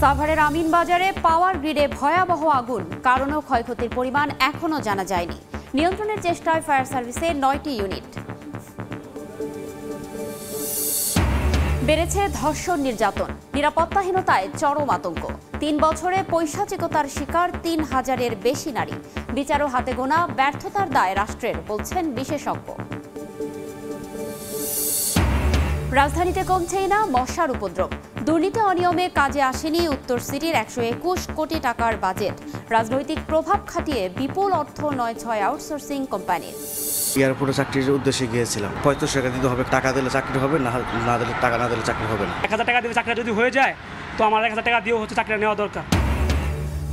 সাভারের আমিনবাজারে পাওয়ার গ্রিডে ভয়াবহ আগুন, কারণ ও ক্ষয়ক্ষতির পরিমাণ এখনো জানা যায়নি। নিয়ন্ত্রণের চেষ্টায় ফায়ার সার্ভিসের ৯টি ইউনিট। বেড়েছে ধর্ষণ নির্যাতন, নিরাপত্তাহীনতায় চরম আতঙ্ক। ৩ বছরে পৈশাচিকতার শিকার ৩,০০০-এর বেশি নারী। বিচারও হাতে গোনা, ব্যর্থতার দায় রাষ্ট্রের, বলছেন বিশেষজ্ঞ। রাজধানীতে কমছেই না মশার উপদ্রব। দুর্নীতি অনিয়মে কাজে আসেনি উত্তর সিটির ১২১ কোটি টাকার বাজেট। রাজনৈতিক প্রভাব খাটিয়ে বিপুল অর্থ নয় ৬ আউটসোর্সিং কোম্পানির। এয়ারপোর্টে চাকরির উদ্দেশ্যে গিয়েছিলাম। ৩৫ টাকা দিতে হবে, টাকা দিলে চাকরি হবে, না দিলে টাকা না দিলে চাকরি হবে না। ১,০০০ টাকা দিলে চাকরি যদি হয়ে যায় তো আমার ১,০০০ টাকা দিয়েও চাকরি নেওয়া দরকার।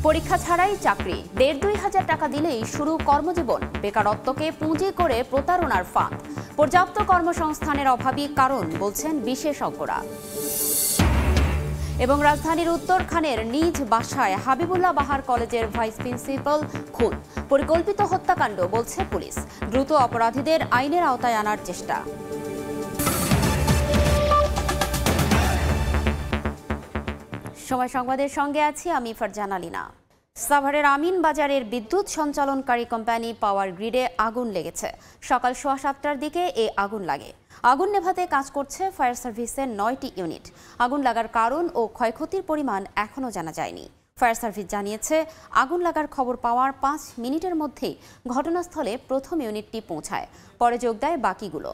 পরীক্ষা ছাড়াই চাকরি, ১,৫০০ হাজার টাকা দিলেই শুরু কর্মজীবন। বেকারত্বকে পুঁজি করে প্রতারণার ফাঁদ। পর্যাপ্ত কর্মসংস্থানের অভাবই কারণ, বলছেন বিশেষজ্ঞরা। এবং রাজধানীর উত্তরখানের নিজ বাসায় হাবিবুল্লাহ বাহার কলেজের ভাইস প্রিন্সিপাল খুন। পরিকল্পিত হত্যাকাণ্ড, বলছে পুলিশ। দ্রুত অপরাধীদের আইনের আওতায় আনার চেষ্টা। সময় সংবাদের সঙ্গে আছি আমি ফারজানা লিনা। সাভারের আমিনবাজারের বিদ্যুৎ সঞ্চালনকারী কোম্পানি পাওয়ার গ্রিডে আগুন লেগেছে। সকাল 7:15টার দিকে এই আগুন লাগে। আগুন নেভাতে কাজ করছে ফায়ার সার্ভিসের ৯টি ইউনিট। আগুন লাগার কারণ ও ক্ষয়ক্ষতির পরিমাণ এখনও জানা যায়নি। ফায়ার সার্ভিস জানিয়েছে, আগুন লাগার খবর পাওয়ার ৫ মিনিটের মধ্যেই ঘটনাস্থলে প্রথম ইউনিটটি পৌঁছায়, পরে যোগ দেয় বাকিগুলো।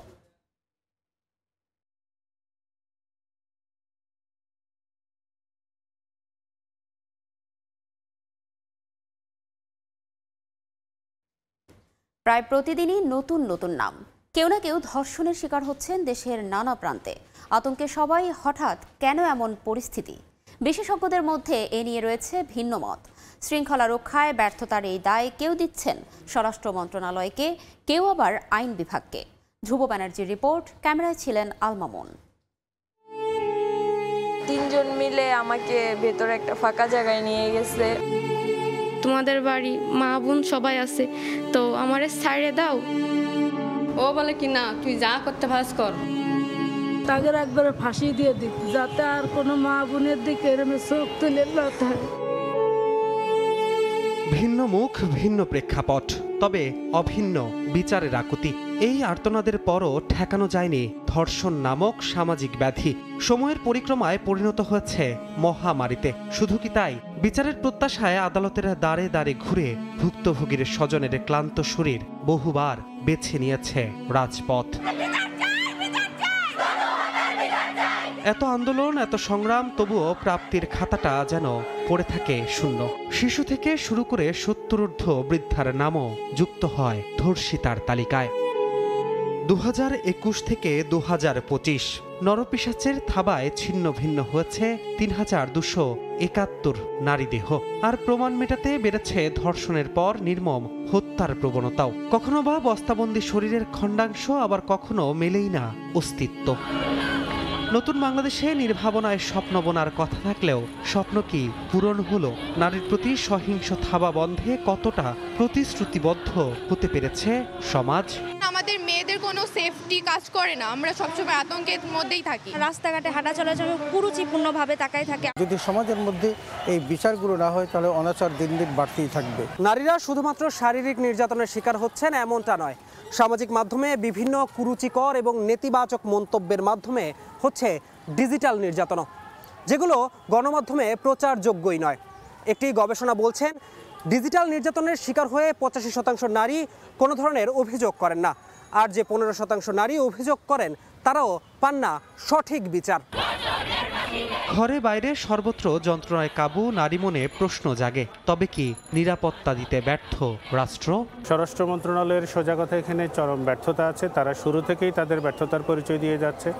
প্রায় প্রতিদিনই নতুন নতুন নাম। কেউ না কেউ ধর্ষণের শিকার হচ্ছেন দেশের নানা প্রান্তে। আতঙ্কে সবাই, হঠাৎ কেন এমন পরিস্থিতি? বিশেষজ্ঞদের মধ্যে এ নিয়ে রয়েছে ভিন্ন মত। শৃঙ্খলা রক্ষায় ব্যর্থতার এই দায় কেউ দিচ্ছেন স্বরাষ্ট্র মন্ত্রণালয়কে, কেউ আবার আইন বিভাগকে। ধ্রুব ব্যানার্জির রিপোর্ট, ক্যামেরায় ছিলেন আল মামুন। ৩ জন মিলে আমাকে ভেতরে একটা ফাঁকা জায়গায় নিয়ে গেছে। তোমাদের বাড়ি মা বোন সবাই আছে, তো আমারে ছাইড়ে দাও। ও বলে কি না, তুই যা করতে পারিস কর। তাদের একবারে ফাঁসি দিয়ে দিক, যাতে আর কোনো মা বোনের দিকে এরকম চোখ তুলে না থাকে। ভিন্ন মুখ, ভিন্ন প্রেক্ষাপট, তবে অভিন্ন বিচারের আকুতি। এই আর্তনাদের পরও ঠেকানো যায়নি ধর্ষণ নামক সামাজিক ব্যাধি। সময়ের পরিক্রমায় পরিণত হয়েছে মহামারীতে। শুধু কি তাই, বিচারের প্রত্যাশায় আদালতের দ্বারে দ্বারে ঘুরে ভুক্তভোগীর স্বজনের ক্লান্ত শরীর বহুবার বেছে নিয়েছে রাজপথ। এত আন্দোলন, এত সংগ্রাম, তবুও প্রাপ্তির খাতাটা যেন পড়ে থাকে শূন্য। শিশু থেকে শুরু করে ৭০ বৃদ্ধার নামও যুক্ত হয় ধর্ষিতার তালিকায়। ২০২১ থেকে ২০২৫ নরপিশাচের থাবায় ছিন্ন ভিন্ন হয়েছে ৩,২৭১ নারী দেহ। আর প্রমাণ মেটাতে বেড়েছে ধর্ষণের পর নির্মম হত্যার প্রবণতাও। কখনো বা বস্তাবন্দি শরীরের খণ্ডাংশ, আবার কখনো মেলেই না অস্তিত্ব। নতুন বাংলাদেশে নির্ভাবনায় স্বপ্ন বোনার কথা থাকলেও স্বপ্ন কি পূরণ হলো? নারীর প্রতি সহিংস থাবা বন্ধে কতটা প্রতিশ্রুতিবদ্ধ হতে পেরেছে সমাজ? আমাদের মেয়েদের কোনো সেফটি কাজ করে না, আমরা সবসময় আতঙ্কের মধ্যেই থাকি। রাস্তাঘাটে হাঁটা চলার জন্য কুরুচিপূর্ণভাবে তাকাই থাকে। যদি সমাজের মধ্যে এই বিচারগুলো না হয়, তাহলে অনাচার দিন দিন বাড়তেই থাকবে। নারীরা শুধুমাত্র শারীরিক নির্যাতনের শিকার হচ্ছেন এমনটা নয়। সামাজিক মাধ্যমে বিভিন্ন কুরুচিকর এবং নেতিবাচক মন্তব্যের মাধ্যমে হচ্ছে ডিজিটাল নির্যাতনও, যেগুলো গণমাধ্যমে প্রচারযোগ্যই নয়। একটি গবেষণা বলছেন, ডিজিটাল নির্যাতনের শিকার হয়ে 85% নারী কোনো ধরনের অভিযোগ করেন না, আর যে 15% নারী অভিযোগ করেন তারাও পান না সঠিক বিচার। ঘরে বাইরে সর্বত্র যন্ত্রণায় কাবু, নারী মনে প্রশ্ন জাগে, তবে কি নিরাপত্তা দিতে ব্যর্থ রাষ্ট্র? স্বরাষ্ট্র মন্ত্রণালয়ের সোজা কথা, এখানে চরম ব্যর্থতা আছে। তারা শুরু থেকেই তাদের ব্যর্থতার পরিচয় দিয়ে যাচ্ছে।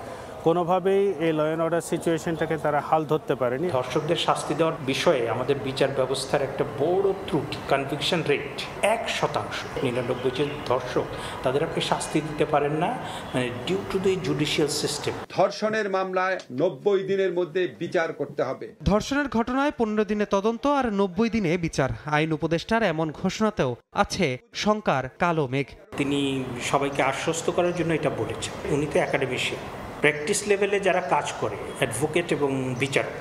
কোনোভাবেই এই ল অ্যান্ড অর্ডার সিচুয়েশনটাকে তারা হাল ধরতে পারেনি। ধর্ষকদের শাস্তি দেওয়ার বিষয়ে আমাদের বিচার ব্যবস্থার একটা বড় ত্রুটি, কনভিকশন রেট 1%। 99 জন ধর্ষক, তাদের আপনি শাস্তি দিতে পারেন না, মানে due to the judicial system. ধর্ষণের মামলায় 90 দিনের মধ্যে বিচার করতে হবে। ধর্ষণের ঘটনায় 15 দিনে তদন্ত আর 90 দিনে বিচার। আইন উপদেষ্টার এমন ঘোষণাতেও আছে শঙ্কার কালো মেঘ। তিনি সবাইকে আশ্বস্ত করার জন্য এটা বলেছেন। উনি তো একাডেমিশিয়ান, প্র্যাকটিস লেভেলে যারা কাজ করে, অ্যাডভোকেট এবং বিচারক,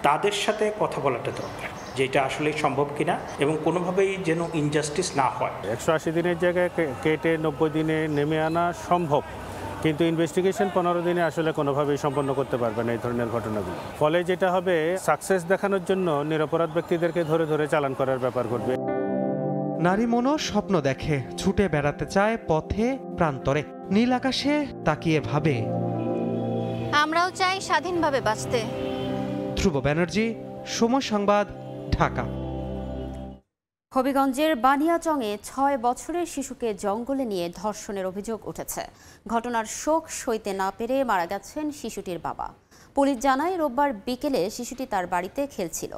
তাদের সাথে কথা বলাটা দরকার, যেটা আসলে সম্ভব কিনা এবং কোনোভাবেই যেন ইনজাস্টিস না হয়। 180 দিনের জায়গায় কেটে 90 দিনে নেমে আনা সম্ভব, কিন্তু ইনভেস্টিগেশন 15 দিনে আসলে কোনোভাবেই সম্পন্ন করতে পারবে না এই ধরনের ঘটনাগুলো। ফলে যেটা হবে, সাকসেস দেখানোর জন্য নিরপরাধ ব্যক্তিদেরকে ধরে ধরে চালান করার ব্যাপার ঘটবে। নারী মনও স্বপ্ন দেখে, ছুটে বেড়াতে চায় পথে প্রান্তরে, নীল আকাশে তাকিয়ে ভাবে আমরাও চাই স্বাধীনভাবে বাঁচতে। ধ্রুব ব্যানার্জি, সময় সংবাদ, ঢাকা। হবিগঞ্জের বানিয়াচংয়ে 6 বছরের শিশুকে জঙ্গলে নিয়ে ধর্ষণের অভিযোগ উঠেছে। ঘটনার শোক সইতে না পেরে মারা গেছেন শিশুটির বাবা। পুলিশ জানায়, রোববার বিকেলে শিশুটি তার বাড়িতে খেলছিল।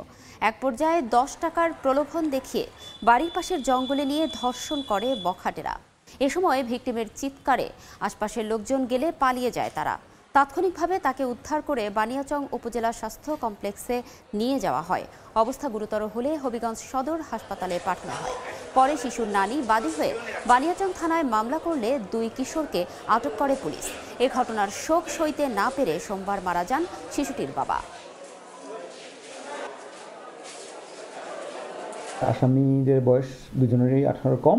এক পর্যায়ে 10 টাকার প্রলোভন দেখিয়ে বাড়ির পাশের জঙ্গলে নিয়ে ধর্ষণ করে বখাটেরা। এ সময় ভিকটিমের চিৎকারে আশপাশের লোকজন গেলে পালিয়ে যায় তারা। তাৎক্ষণিকভাবে তাকে উদ্ধার করে বানিয়াচং উপজেলা স্বাস্থ্য কমপ্লেক্সে নিয়ে যাওয়া হয়। অবস্থা গুরুতর হলে হবিগঞ্জ সদর হাসপাতালে পাঠানো হয়। পরে শিশুর নানি বাদী হয়ে বানিয়াচং থানায় মামলা করলে 2 কিশোরকে আটক করে পুলিশ। এ ঘটনার শোক সইতে না পেরে সোমবার মারা যান শিশুটির বাবা। আসামিদের বয়স দুজনেরই 18 কম।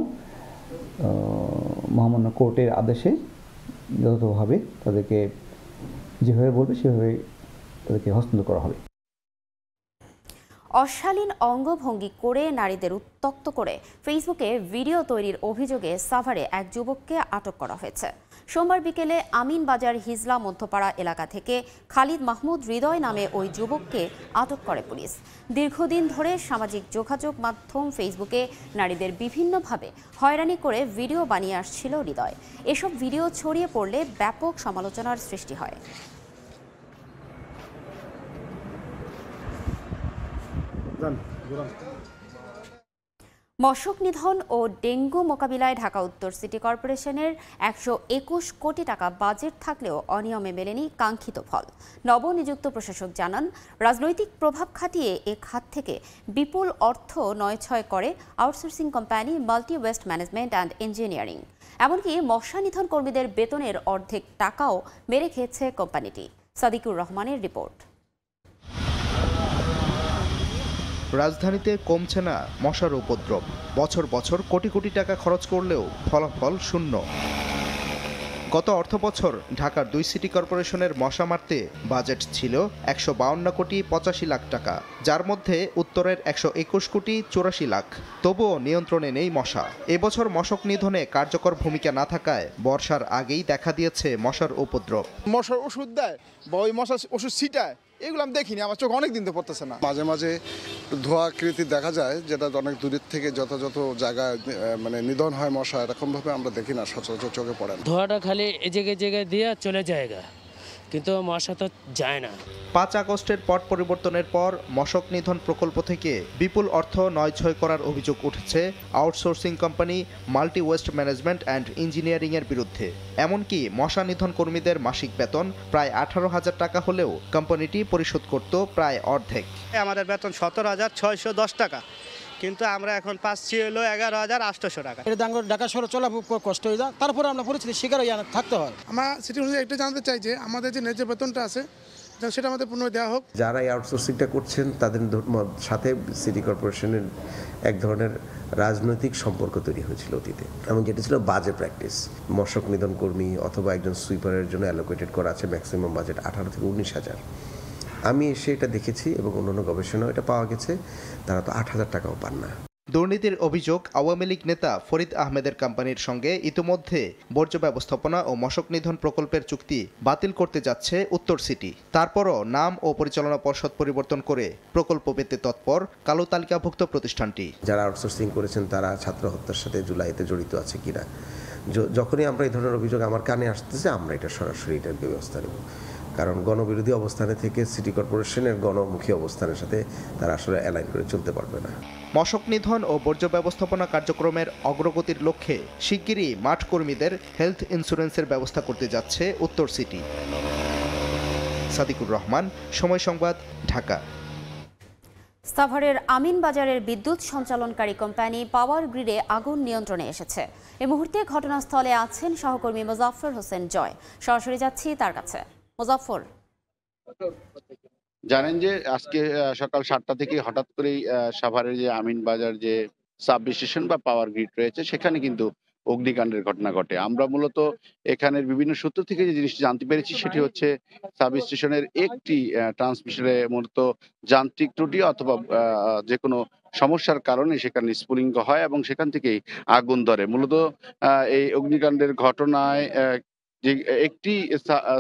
মহামান্য কোর্টের আদেশে যথাযথভাবে তাদেরকে যেভাবে বলবে সেভাবে তাদেরকে হস্তান্তর করা হবে। অশালীন অঙ্গভঙ্গি করে নারীদের উত্ত্যক্ত করে ফেসবুকে ভিডিও তৈরির অভিযোগে সাভারে এক যুবককে আটক করা হয়েছে। সোমবার বিকেলে আমিনবাজার হিজলা মধ্যপাড়া এলাকা থেকে খালিদ মাহমুদ হৃদয় নামে ওই যুবককে আটক করে পুলিশ। দীর্ঘদিন ধরে সামাজিক যোগাযোগ মাধ্যম ফেসবুকে নারীদের বিভিন্নভাবে হয়রানি করে ভিডিও বানিয়ে আসছিল হৃদয়। এসব ভিডিও ছড়িয়ে পড়লে ব্যাপক সমালোচনার সৃষ্টি হয়। মশক নিধন ও ডেঙ্গু মোকাবিলায় ঢাকা উত্তর সিটি কর্পোরেশনের 121 কোটি টাকা বাজেট থাকলেও অনিয়মে মেলেনি কাঙ্ক্ষিত ফল। নবনিযুক্ত প্রশাসক জানান, রাজনৈতিক প্রভাব খাটিয়ে এ খাত থেকে বিপুল অর্থ নয়-ছয় করে outsourcing company multi waste management and engineering. এমনকি মশা নিধন কর্মীদের বেতনের অর্ধেক টাকাও মেরে খেয়েছে কোম্পানিটি। সাদিকুর রহমানের রিপোর্ট। রাজধানীতে কমছে না মশার উপদ্রব। বছর বছর কোটি কোটি টাকা খরচ করলেও ফলাফল শূন্য। গত অর্থবছর ঢাকার 2 সিটি কর্পোরেশনের মশা মারতে বাজেট ছিল 152 কোটি 85 লাখ টাকা, যার মধ্যে উত্তরের 121 কোটি 84 লাখ। তবুও নিয়ন্ত্রণে নেই মশা। এবছর মশক নিধনে কার্যকর ভূমিকা না থাকায় বর্ষার আগেই দেখা দিয়েছে মশার উপদ্রব। মশার ওষুধ দেয় বা ওই মশার ওষুধ ছিটায়, এগুলো আমি দেখিনি, আমার চোখ অনেক দিন তো পড়তেছে না। মাঝে মাঝে ধোঁয়াকৃতি দেখা যায়, যেটা অনেক দূরের থেকে যথাযথ জায়গায় মানে নিধন হয় মশা, এরকমভাবে আমরা দেখি না, সচরাচর চোখে পড়ে না। ধোঁয়াটা খালি এই জায়গায় দিয়ে চলে জায়গা, কিন্তু মশা তো যায় না। 5 আগস্টের পট পরিবর্তনের পর মশক নিধন প্রকল্প থেকে বিপুল অর্থ নয়-ছয় করার অভিযোগ উঠেছে outsourcing company multi waste management and ইঞ্জিনিয়ারিংয়ের বিরুদ্ধে। এমনকি মশা নিধন কর্মীদের মাসিক বেতন প্রায় 18,000 টাকা হলেও কোম্পানিটি পরিশোধ করত প্রায় অর্ধেক। আমাদের বেতন 17,610 টাকা, কিন্তু আমরা এখন পাচ্ছি হলো 11,800 টাকা। ঢাকা শহরে চলা কষ্ট হয়ে যায়, তারপরে আমরা পরিস্থিতি শিকার হয়ে থাকতে হয়। আমরা সিটি হলে একটা জানতে চাই যে আমাদের যে ন্যায্য বেতনটা আছে সেটা আমাদের পুনরায় দেওয়া হোক। যারা এই আউটসোর্সিংটা করছেন তাদের সাথে সিটি কর্পোরেশনের এক ধরনের রাজনৈতিক সম্পর্ক তৈরি হয়েছিল অতীতে, এবং যেটা ছিল বাজে প্র্যাকটিস। মশক নিধন কর্মী অথবা একজন সুইপারের জন্য অ্যালোকেটেড করা আছে ম্যাক্সিমাম বাজেট 18 থেকে 19,000। আমি এসে এটা দেখেছি এবং অন্যান্য গবেষণাও এটা পাওয়া গেছে, তারা তো 8,000 টাকাও পান না। দুর্নীতির অভিযোগ আওয়ামী লীগ নেতা ফরিদ আহমেদের কোম্পানির সঙ্গে ইতিমধ্যে বর্জ্য ব্যবস্থাপনা ও মশক নিধন প্রকল্পের চুক্তি বাতিল করতে যাচ্ছে উত্তর সিটি। তারপরও নাম ও পরিচালনা পর্ষদ পরিবর্তন করে প্রকল্প পেতে তৎপর কালো তালিকাভুক্ত প্রতিষ্ঠানটি। যারা আউটসোর্সিং করেছেন তারা ছাত্র হত্যার সাথে জুলাইতে জড়িত আছে কিনা, যখনই আমরা এই ধরনের অভিযোগ আমার কানে আসতেছে, আমরা এটা সরাসরি এটার ব্যবস্থা নেব। কারণ গণবিরোধী অবস্থানে থেকে সিটি কর্পোরেশনের গণমুখী অবস্থানের সাথে তারা আসলে অ্যালাইন করে চলতে পারবে না। মশক নিধন ও বর্জ্য ব্যবস্থাপনা কার্যক্রমের অগ্রগতির লক্ষ্যে শিগগিরই মাঠ কর্মীদের হেলথ ইন্স্যুরেন্সের ব্যবস্থা করতে যাচ্ছে উত্তর সিটি। সাদিকুর রহমান, সময় সংবাদ, ঢাকা। সাভারের আমিনবাজারের বিদ্যুৎ সঞ্চালনকারী কোম্পানি পাওয়ার গ্রিডে আগুন নিয়ন্ত্রণে এসেছে। এই মুহূর্তে ঘটনাস্থলে আছেন সহকর্মী মোজাফফর হোসেন জয়। সরাসরি যাচ্ছি তার কাছে। মোজাফফর। জানেন যে আজকে সকাল 7টা থেকে হঠাৎ করেই সাভারের যে আমিনবাজার যে সাব স্টেশন বা পাওয়ার গ্রিড রয়েছে সেখানে কিন্তু অগ্নিকাণ্ডের ঘটনা ঘটে। আমরা মূলত এখানের বিভিন্ন সূত্র থেকে যে জিনিসটি জানতে পেরেছি সেটি হচ্ছে সাব স্টেশনের একটি ট্রান্সমিশনে মূলত যান্ত্রিক ত্রুটি অথবা যে কোনো সমস্যার কারণে সেখানে স্ফুলিঙ্গ হয় এবং সেখান থেকেই আগুন ধরে। মূলত এই অগ্নিকাণ্ডের ঘটনায় যে একটি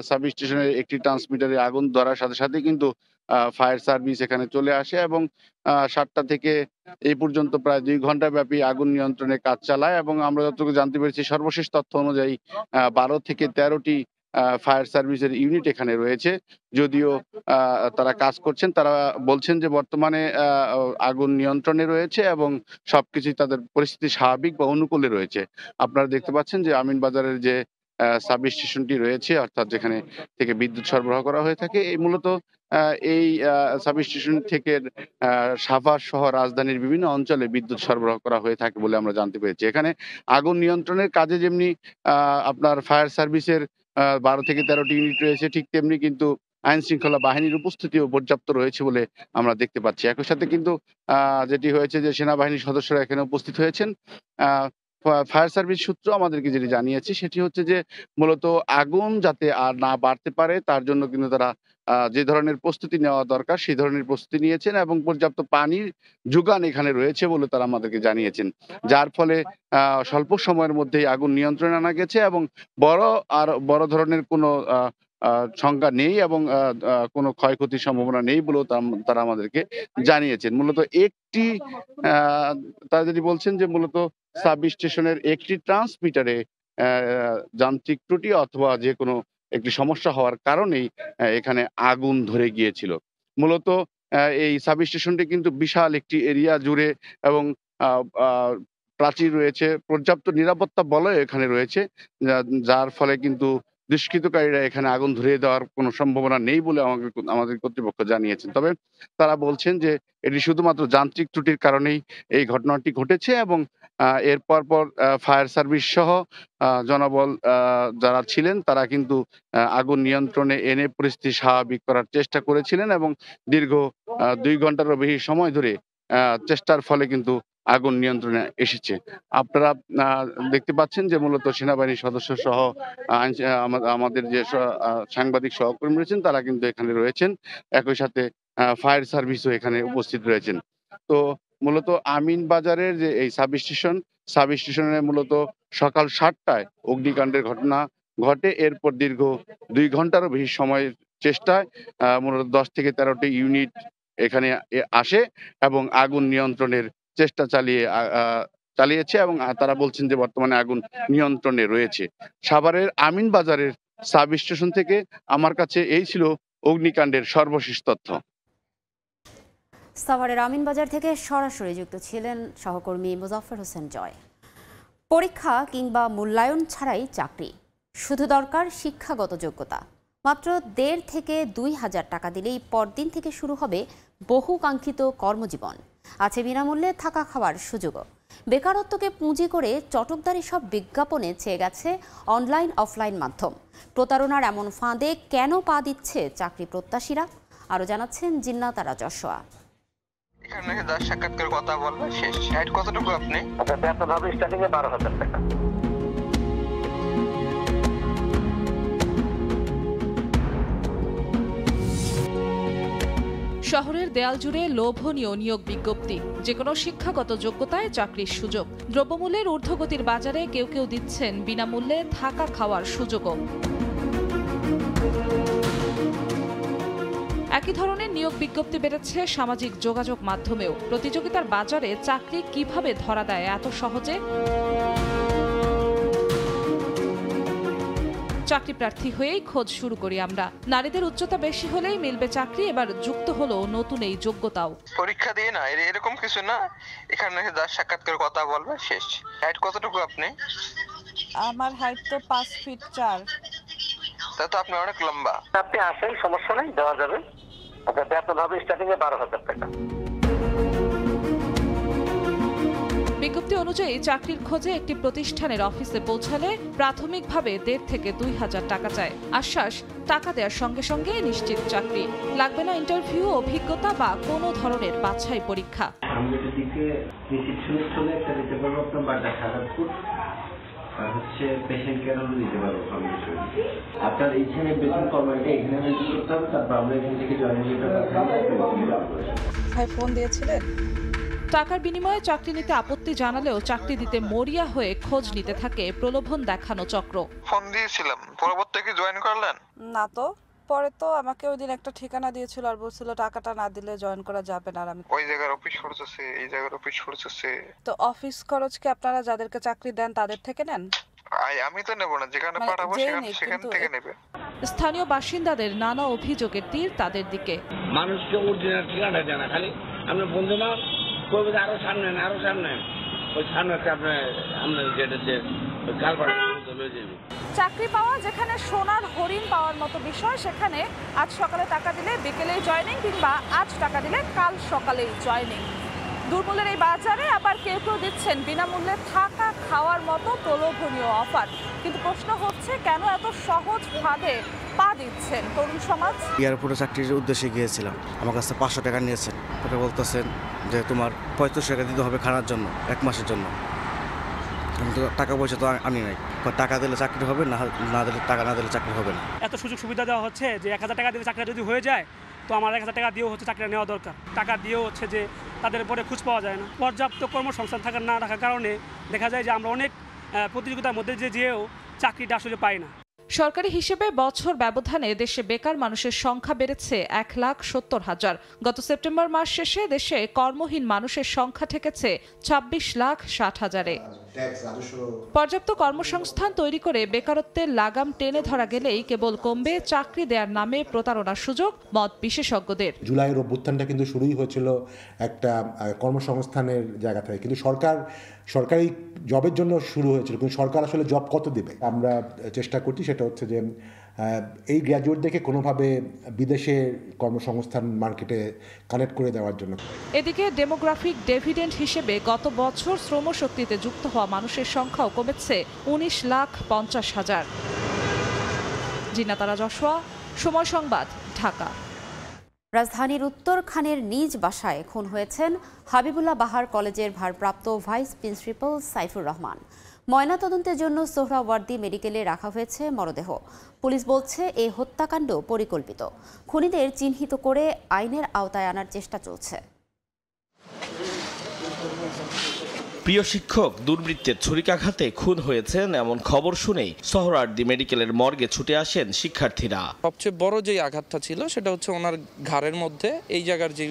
সাব স্টেশনের একটি ট্রান্সমিটারে আগুন ধরার সাথে সাথে কিন্তু ফায়ার সার্ভিস এখানে চলে আসে এবং 7টা থেকে এই পর্যন্ত প্রায় 2 ঘন্টা ব্যাপী আগুন নিয়ন্ত্রণে কাজ চালায় এবং আমরা যতটুকু জানতে পেরেছি সর্বশেষ তথ্য অনুযায়ী 12 থেকে 13টি ফায়ার সার্ভিসের ইউনিট এখানে রয়েছে। যদিও তারা কাজ করছেন, তারা বলছেন যে বর্তমানে আগুন নিয়ন্ত্রণে রয়েছে এবং সবকিছুই তাদের পরিস্থিতি স্বাভাবিক বা অনুকূলে রয়েছে। আপনারা দেখতে পাচ্ছেন যে আমিনবাজারের যে সাব স্টেশনটি রয়েছে অর্থাৎ যেখানে থেকে বিদ্যুৎ সরবরাহ করা হয়ে থাকে এই মূলত এই সাব স্টেশন থেকে সাভার সহ রাজধানীর বিভিন্ন অঞ্চলে বিদ্যুৎ সরবরাহ করা হয়ে থাকে বলে আমরা জানতে পেরেছি। এখানে আগুন নিয়ন্ত্রণের কাজে যেমনি আপনার ফায়ার সার্ভিসের 12 থেকে 13টি ইউনিট রয়েছে ঠিক তেমনি কিন্তু আইন শৃঙ্খলা বাহিনীর উপস্থিতিও পর্যাপ্ত রয়েছে বলে আমরা দেখতে পাচ্ছি। একই সাথে কিন্তু যেটি হয়েছে যে সেনাবাহিনীর সদস্যরা এখানে উপস্থিত হয়েছেন। ফায়ার সার্ভিস সূত্র আমাদেরকে যেটি জানিয়েছে সেটি হচ্ছে যে মূলত আগুন যাতে আর না বাড়তে পারে তার জন্য কিন্তু তারা যে ধরনের প্রস্তুতি নেওয়া দরকার সেই ধরনের প্রস্তুতি নিয়েছেন এবং পর্যাপ্ত পানির যোগান এখানে রয়েছে বলে তারা আমাদেরকে জানিয়েছেন, যার ফলে স্বল্প সময়ের মধ্যেই আগুন নিয়ন্ত্রণে আনা গেছে এবং বড় ধরনের কোনো সংখ্যা নেই এবং কোনো ক্ষয়ক্ষতির সম্ভাবনা নেই বলেও তারা আমাদেরকে জানিয়েছেন। মূলত একটি তারা যদি বলছেন যে মূলত সাব স্টেশনের একটি ট্রান্সমিটারে যান্ত্রিক ত্রুটি অথবা যে কোনো একটি সমস্যা হওয়ার কারণেই এখানে আগুন ধরে গিয়েছিল। মূলত এই সাব স্টেশনটি কিন্তু বিশাল একটি এরিয়া জুড়ে এবং প্রাচীর রয়েছে, পর্যাপ্ত নিরাপত্তা বলয় এখানে রয়েছে, যার ফলে কিন্তু দুষ্কৃতকারীরা এখানে আগুন ধরিয়ে দেওয়ার কোনো সম্ভাবনা নেই বলে আমাদের কর্তৃপক্ষ জানিয়েছেন। তবে তারা বলছেন যে এটি শুধুমাত্র যান্ত্রিক ত্রুটির কারণেই এই ঘটনাটি ঘটেছে এবং এর পর ফায়ার সার্ভিস সহ জনবল যারা ছিলেন তারা কিন্তু আগুন নিয়ন্ত্রণে এনে পরিস্থিতি স্বাভাবিক করার চেষ্টা করেছিলেন এবং দীর্ঘ 2 ঘন্টারও বেশি সময় ধরে চেষ্টার ফলে কিন্তু আগুন নিয়ন্ত্রণে এসেছে। আপনারা দেখতে পাচ্ছেন যে মূলত সেনাবাহিনীর সদস্য সহ আমাদের যে সাংবাদিক সহকর্মী রয়েছেন তারা কিন্তু এখানে রয়েছেন, একই সাথে ফায়ার সার্ভিসও এখানে উপস্থিত রয়েছেন। তো মূলত আমিনবাজারের যে এই সাব স্টেশনে মূলত সকাল 7টায় অগ্নিকাণ্ডের ঘটনা ঘটে। এরপর দীর্ঘ 2 ঘন্টারও বেশি সময়ের চেষ্টায় মূলত 10 থেকে 13টি ইউনিট এখানে আসে এবং আগুন নিয়ন্ত্রণের চেষ্টা চালিয়েছে এবং তারা বলছেন যে বর্তমানে আগুন নিয়ন্ত্রণে রয়েছে। সাভারের আমিনবাজারের সাব স্টেশন থেকে আমার কাছে এই ছিল অগ্নিকাণ্ডের সর্বশেষ তথ্য। সাভারের আমিনবাজার থেকে সরাসরি যুক্ত ছিলেন সহকর্মী মুজাফফর হোসেন জয়। পরীক্ষা কিংবা মূল্যায়ন ছাড়াই চাকরি, শুধু দরকার শিক্ষাগত যোগ্যতা। মাত্র 1.5 থেকে 2,000 টাকা দিলেই পরদিন থেকে শুরু হবে বহুকাঙ্ক্ষিত কর্মজীবন। আছে বিনামূল্যে থাকা খাওয়ার সুযোগও। বেকারত্বকে পুঁজি করে চটকদারি সব বিজ্ঞাপনে ছেয়ে গেছে অনলাইন অফলাইন মাধ্যম। প্রতারণার এমন ফাঁদে কেন পা দিচ্ছে চাকরি প্রত্যাশীরা? আরও জানাচ্ছেন জিন্নাতারা যশোয়া। এখানে 10 সাক্ষাৎকার কথা বলবে শেষ। হাইট কতটুকু আপনি? বেতন হবে স্টার্টিং এ 12,000 টাকা। শহরের দেয়াল জুড়ে লোভনীয় নিয়োগ বিজ্ঞপ্তি, যেকোনো শিক্ষাগত যোগ্যতায় চাকরির সুযোগ। দ্রব্যমূল্যের ঊর্ধ্বগতির বাজারে কেউ কেউ দিচ্ছেন বিনামূল্যে থাকা খাওয়ার সুযোগও। একই ধরনের নিয়োগ বিজ্ঞপ্তি বেড়েছে সামাজিক যোগাযোগ মাধ্যমেও। প্রতিযোগিতার বাজারে চাকরি কিভাবে ধরা দেয় এত সহজে? চাকরি প্রার্থী হয়েই খোঁজ শুরু করি আমরা। নারীদের উচ্চতা বেশি হলেই মিলবে চাকরি, এবার যুক্ত হলো নতুন এই যোগ্যতাও। পরীক্ষা দিয়ে না, এরকম কিছু না। এখানে 10 সাক্ষাৎকার কথা বলবে শেষ। হাইট কতটুকু আপনি? আমার হাইট তো 5 ফিট 4। তা তো আপনি অনেক লম্বা। আপনি আসেন, সমস্যা নাই, দেওয়া যাবে। বেতন হবে স্টার্টিং এ 12,000 টাকা। বিজ্ঞপ্তি অনুযায়ী চাকরির খোঁজে একটি প্রতিষ্ঠানের অফিসে পৌঁছালে প্রাথমিকভাবে ১.৫ থেকে ২,০০০ টাকা চায়। আশ্বাস, টাকা দেওয়ার সঙ্গে সঙ্গে নিশ্চিত চাকরি, লাগবে না ইন্টারভিউ, অভিজ্ঞতা বা কোনো ধরনের বাছাই পরীক্ষা। হচ্ছে পেশেন্ট কেয়ার দিতে পারবো আপনার এইখানে বেতন কর্মটা এখানে করতে হবে, তারপর আমরা এখান থেকে জয়েনিং ভাই ফোন দিয়েছিলেন। টাকার বিনিময়ে চাকরি নিতে আপত্তি জানালেও চাকরি দিতে মরিয়া হয়ে খোঁজ নিতে থাকে প্রলোভন দেখানো চক্র। ফোন দিয়েছিলাম, পরবর্তী কি জয়েন করলেন? না তো, পরে তো আমাকে ওই দিন একটা ঠিকানা দিয়েছিল আর বলছিল টাকাটা না দিলে জয়েন করা যাবে না। আর আমি ওই জায়গার অফিস খরচ আছে, এই জায়গার অফিস খরচ আছে। তো অফিস খরচ কি আপনারা যাদেরকে চাকরি দেন তাদের থেকে নেন? আমি তো নেব না, যেখানে পাঠাবো সেখান থেকে নেবে। স্থানীয় বাসিন্দাদের নানা অভিযোগের তীর তাদের দিকে। মানুষকে অরিজিনাল ঠিকানা দেয় না, খালি আমরা বন্ধু না করবো আরো সামনে আরো সামনে, ওই সামনে আপনার যেটা চাকরি পাওয়া যেখানে সোনার হরিণ পাওয়ার মতো বিষয়, সেখানে আজ সকালে টাকা দিলে বিকেলেই জয়েনিং, কিংবা আজ টাকা দিলে কাল সকালেই জয়েনিং। দুর্মূল্যের এই বাজারে আবার কেউ কেউ দিচ্ছেন বিনামূল্যে থাকা খাওয়ার মতো প্রলোভনীয় অফার। কিন্তু প্রশ্ন হচ্ছে, কেন এত সহজ ফাঁদে পা দিচ্ছেন তরুণ সমাজ? এয়ারপোর্টে চাকরির উদ্দেশ্যে গিয়েছিলাম, আমার কাছে ৫০০ টাকা নিয়েছেন। ওটা বলতেছেন যে তোমার ৩৫ টাকা দিতে হবে খানার জন্য ১ মাসের জন্য। আমি তো টাকা পয়সা তো আনি নাই, টাকা দিলে চাকরি হবে, না দিলে টাকা না দিলে চাকরি হবে না। এত সুযোগ সুবিধা দেওয়া হচ্ছে যে ১,০০০ টাকা দিলে চাকরি যদি হয়ে যায়, তো আমার ১,০০০ টাকা দিয়েও হচ্ছে চাকরি নেওয়া দরকার। টাকা দিয়েও হচ্ছে যে তাদের পরে খোঁজ পাওয়া যায় না। পর্যাপ্ত কর্মসংস্থান না থাকার কারণে দেখা যায় যে আমরা অনেক প্রতিযোগিতার মধ্যে যেও চাকরিটা আসলে পাই না। সরকারি হিসেবে বছর ব্যবধানে দেশে বেকার মানুষের সংখ্যা বেড়েছে ১,৭০,০০০। গত সেপ্টেম্বর মাস শেষে দেশে কর্মহীন মানুষের সংখ্যা ঠেকেছে ২৬,৬০,০০০-এ। পর্যাপ্ত কর্মসংস্থান তৈরি করে বেকারত্বের লাগাম টেনে ধরা গেলেই কেবল কমবে চাকরি দেওয়ার নামে প্রতারণার সুযোগ, মত বিশেষজ্ঞদের। জুলাইয়ের অভ্যুত্থানটা কিন্তু শুরুই হয়েছিল একটা কর্মসংস্থানের জায়গা থেকে, কিন্তু সরকারি জবের জন্য শুরু হয়েছিল, কিন্তু সরকার আসলে জব কত দেবে? আমরা চেষ্টা করছি সেটা হচ্ছে যে এই গ্র্যাজুয়েটদেরকে কোনোভাবে বিদেশে কর্মসংস্থান মার্কেটে কানেক্ট করে দেওয়ার জন্য। এদিকে ডেমোগ্রাফিক ডিভিডেন্ড হিসেবে গত বছর শ্রমশক্তিতে যুক্ত হওয়া মানুষের সংখ্যাও কমেছে ১৯,৫০,০০০। জিনাতারা যশোয়া, সময় সংবাদ, ঢাকা। রাজধানীর উত্তরখানের নিজ বাসায় খুন হয়েছেন হাবিবুল্লাহ বাহার কলেজের ভারপ্রাপ্ত ভাইস প্রিন্সিপাল সাইফুর রহমান। ময়নাতদন্তের জন্য সোহরাওয়ার্দী মেডিকেলে রাখা হয়েছে মরদেহ। পুলিশ বলছে এই হত্যাকাণ্ড পরিকল্পিত। খুনিদের চিহ্নিত করে আইনের আওতায় আনার চেষ্টা চলছে। প্রিয় শিক্ষক দুর্বৃত্তের ছুরিকাঘাতে খুন হয়েছেন এমন খবর শুনেই সোহরাওয়ার্দী মেডিকেলের মর্গে ছুটে আসেন শিক্ষার্থীরা। সবচেয়ে বড় যে আঘাতটা ছিল সেটা হচ্ছে ওনার ঘাড়ের মধ্যে এই জায়গার যে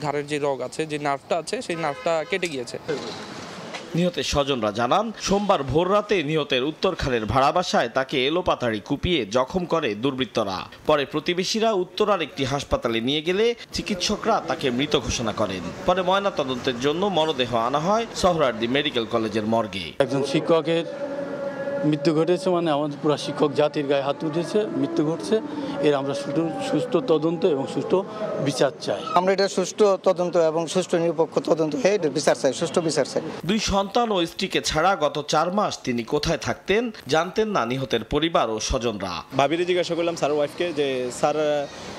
ঘাড়ের যে রগ আছে, যে নার্ভটা আছে, সেই নার্ভটা কেটে গিয়েছে। নিহতের স্বজনরা জানান, সোমবার ভোররাতে নিহতের উত্তরখানের ভাড়া বাসায় তাকে এলোপাতাড়ি কুপিয়ে জখম করে দুর্বৃত্তরা। পরে প্রতিবেশীরা উত্তরার একটি হাসপাতালে নিয়ে গেলে চিকিৎসকরা তাকে মৃত ঘোষণা করেন। পরে ময়নাতদন্তের জন্য মরদেহ আনা হয় সোহরাওয়ার্দী মেডিকেল কলেজের মর্গে। একজন শিক্ষকের মৃত্যু ঘটেছে, মানে আমাদের পুরো শিক্ষক জাতির গায়ে হাত উঠেছে, মৃত্যু ঘটছে। এর আমরা সুষ্ঠু তদন্ত এবং সুষ্ঠু বিচার চাই। আমরা এটা সুষ্ঠু তদন্ত এবং সুষ্ঠু নিরপেক্ষ তদন্ত হয়ে বিচার চাই, সুষ্ঠু বিচার চাই। 2 সন্তান ও স্ত্রীকে ছাড়া গত 4 মাস তিনি কোথায় থাকতেন জানতেন না নিহতের পরিবার ও স্বজনরা। ভাবিরে জিজ্ঞাসা করলাম স্যার ওয়াইফকে যে স্যার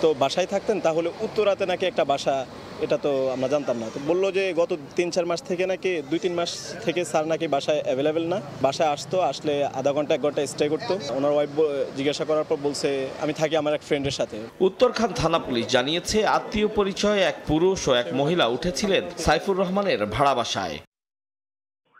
তো বাসায় থাকতেন, তাহলে উত্তরাতে নাকি একটা বাসা, এটা তো আমরা জানতাম না। তো বললো যে গত 3-4 মাস থেকে নাকি 2-3 মাস থেকে স্যার নাকি বাসায় অ্যাভেলেবেল না, বাসায় আসতো, আসলে আধা ঘন্টা 1 ঘন্টা স্টে করতো। ওনার ওয়াইফ জিজ্ঞাসা করার পর বলছে আমি থাকি আমার এক ফ্রেন্ডের সাথে। উত্তরখান থানা পুলিশ জানিয়েছে আত্মীয় পরিচয়ে এক পুরুষ ও এক মহিলা উঠেছিলেন সাইফুর রহমানের ভাড়া বাসায়।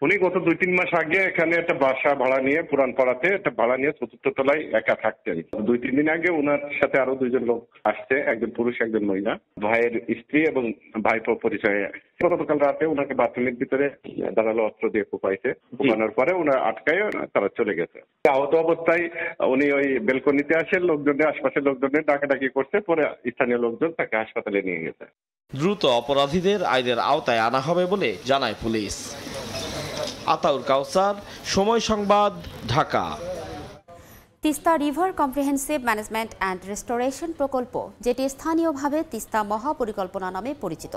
উনি গত 2-3 মাস আগে এখানে একটা বাসা ভাড়া নিয়ে পুরানপাড়াতে একটা ভাড়া নিয়ে 4th তলায় একা থাকতেন। 2-3 দিন আগে ওনার সাথে আরো 2জন লোক আসছে, একজন পুরুষ একজন মহিলা, ভাইয়ের স্ত্রী এবং ভাইপো পরিচয়ে। গতকাল রাতে ওনাকে বাথরুমের ভিতরে ধারালো অস্ত্র দিয়ে কোপাইছে। কোপানোর পরে ওনার আটকায় তারা চলে গেছে। আহত অবস্থায় উনি ওই বেলকনিতে আসে, লোকজনের আশপাশের লোকজনের ডাকাডাকি করছে, পরে স্থানীয় লোকজন তাকে হাসপাতালে নিয়ে গেছে। দ্রুত অপরাধীদের আইনের আওতায় আনা হবে বলে জানায় পুলিশ। আতাউর কাউসার, সময় সংবাদ, Dhaka. Teesta river comprehensive management and restoration প্রকল্প, যেটি স্থানীয়ভাবে তিস্তা মহাপরিকল্পনা নামে পরিচিত।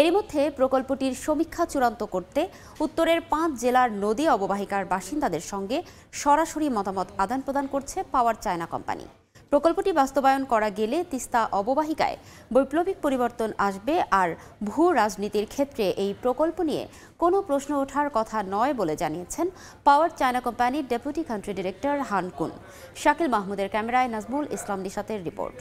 এরই মধ্যে প্রকল্পটির সমীক্ষা চূড়ান্ত করতে উত্তরের 5 জেলার নদী অববাহিকার বাসিন্দাদের সঙ্গে সরাসরি মতামত আদান প্রদান করছে পাওয়ার চায়না কোম্পানি। প্রকল্পটি বাস্তবায়ন করা গেলে তিস্তা অববাহিকায় বৈপ্লবিক পরিবর্তন আসবে, আর ভূ রাজনীতির ক্ষেত্রে এই প্রকল্প নিয়ে কোনো প্রশ্ন ওঠার কথা নয় বলে জানিয়েছেন পাওয়ার চায়না কোম্পানির ডেপুটি কান্ট্রি ডিরেক্টর হান কুন। শাকিল মাহমুদের ক্যামেরায় নাজমুল ইসলাম নিশাতের রিপোর্ট।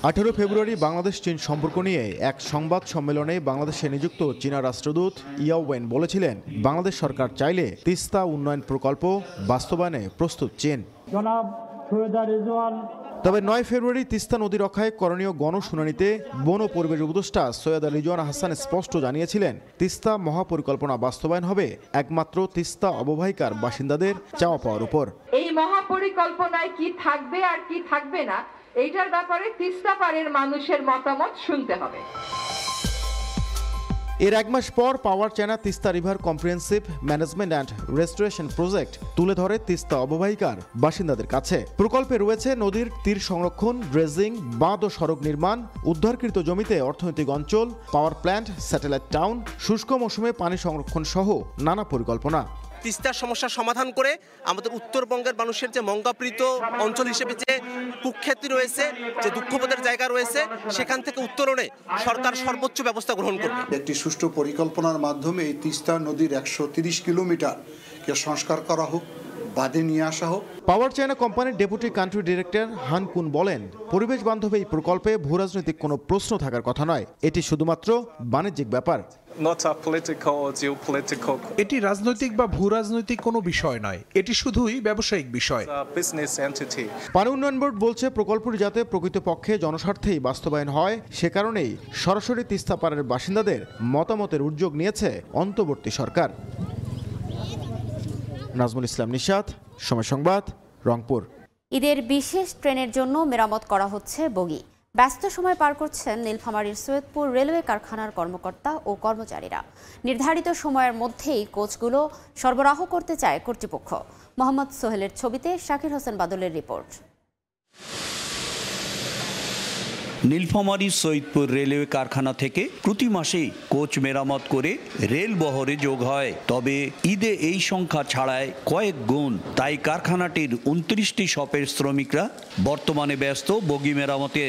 18 ফেব্রুয়ারি বাংলাদেশ চীন সম্পর্ক নিয়ে এক সংবাদ সম্মেলনে বাংলাদেশে নিযুক্ত চীনা রাষ্ট্রদূত ইয়াও ওয়েন বলেছিলেন, বাংলাদেশ সরকার চাইলে তিস্তা উন্নয়ন প্রকল্প বাস্তবায়নে প্রস্তুত চীন। তবে 9 ফেব্রুয়ারি তিস্তা নদী রক্ষায় করণীয় গণশুনানিতে বন ও পরিবেশ উপদেষ্টা সৈয়দা রিজওয়ানা হাসান স্পষ্ট জানিয়েছিলেন, তিস্তা মহাপরিকল্পনা বাস্তবায়ন হবে একমাত্র তিস্তা অববাহিকার বাসিন্দাদের চাওয়া পাওয়ার উপর। এই মহাপরিকল্পনায় কি থাকবে আর কি থাকবে না, এইটার ব্যাপারে তিস্তা পাড়ের মানুষের মতামত শুনতে হবে। এর 1 মাস পর Power China Teesta river comprehensive management and restoration project তুলে ধরে তিস্তা অববাহিকার বাসিন্দাদের কাছে। প্রকল্পে রয়েছে নদীর তীর সংরক্ষণ, ড্রেজিং, বাঁধ ও সড়ক নির্মাণ, উদ্ধারকৃত জমিতে অর্থনৈতিক অঞ্চল, পাওয়ার প্ল্যান্ট, স্যাটেলাইট টাউন, শুষ্ক মৌসুমে পানি সংরক্ষণ সহ নানা পরিকল্পনা। তিস্তার সমস্যার সমাধান করে আমাদের উত্তরবঙ্গের মানুষের যে মঙ্গাপ্রীত অঞ্চল হিসেবে যে কুখ্যাতি রয়েছে, যে দুঃখবোধের জায়গা রয়েছে, সেখান থেকে উত্তরণে সরকার সর্বোচ্চ ব্যবস্থা গ্রহণ করবে। একটি সুষ্ঠু পরিকল্পনার মাধ্যমে এই তিস্তা নদীর 130 কিলোমিটারকে সংস্কার করা হোক, বাদে নিয়ে আসা হোক। পাওয়ার চায়না কোম্পানির ডেপুটি কান্ট্রি ডিরেক্টর হান কুন বলেন, পরিবেশ বান্ধব এই প্রকল্পে ভূরাজনৈতিক কোনো প্রশ্ন থাকার কথা নয়, এটি শুধুমাত্র বাণিজ্যিক ব্যাপার। এটি রাজনৈতিক বা ভূরাজনৈতিক কোনো বিষয় নয়, এটি শুধুই ব্যবসায়িক বিষয়। পানি উন্নয়ন বোর্ড বলছে, প্রকল্পটি যাতে প্রকৃতপক্ষে জনস্বার্থেই বাস্তবায়ন হয়, সে কারণেই সরাসরি তিস্তা পাড়ের বাসিন্দাদের মতামতের উদ্যোগ নিয়েছে অন্তর্বর্তী সরকার। নাজমুল ইসলাম নিশাত, সময় সংবাদ, রংপুর। ঈদের বিশেষ ট্রেনের জন্য মেরামত করা হচ্ছে বগি। ব্যস্ত সময় পার করছেন নীলফামারীর সৈয়দপুর রেলওয়ে কারখানার কর্মকর্তা ও কর্মচারীরা। নির্ধারিত সময়ের মধ্যেই কোচগুলো সরবরাহ করতে চায় কর্তৃপক্ষ। মোহাম্মদ সোহেলের ছবিতে শাকির হোসেন বাদলের রিপোর্ট। নীলফামারী সৈয়দপুর রেলওয়ে কারখানা থেকে প্রতি মাসেই কোচ মেরামত করে রেল বহরে যোগ হয়, তবে ঈদে এই সংখ্যা ছাড়ায় কয়েক গুণ। তাই কারখানাটির 29টি শপের শ্রমিকরা বর্তমানে ব্যস্ত বগি মেরামতে।